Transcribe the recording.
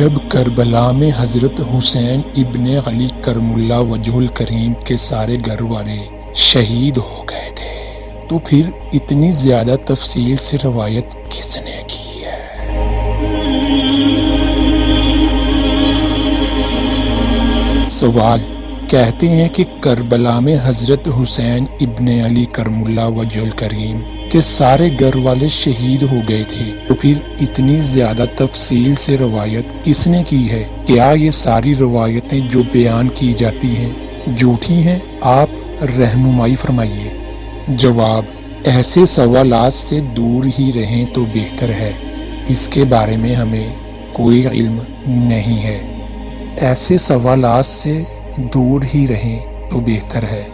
جب کربلا میں حضرت حسین ابن علی کرم اللہ وجہ الکریم کے سارے گھر والے شہید ہو گئے تھے تو پھر اتنی زیادہ تفصیل سے روایت کس نے کی ہے؟ سوال کہتے ہیں کہ کربلا میں حضرت حسین ابن علی کرم اللہ وجہ الکریم کے سارے گھر والے شہید ہو گئے تھے تو پھر اتنی زیادہ تفصیل سے روایت کس نے کی ہے؟ کیا یہ ساری روایتیں جو بیان کی جاتی ہیں جھوٹی ہیں؟ آپ رہنمائی فرمائیے۔ جواب: ایسے سوالات سے دور ہی رہیں تو بہتر ہے، اس کے بارے میں ہمیں کوئی علم نہیں ہے۔ ایسے سوالات سے دور ہی رہیں تو بہتر ہے۔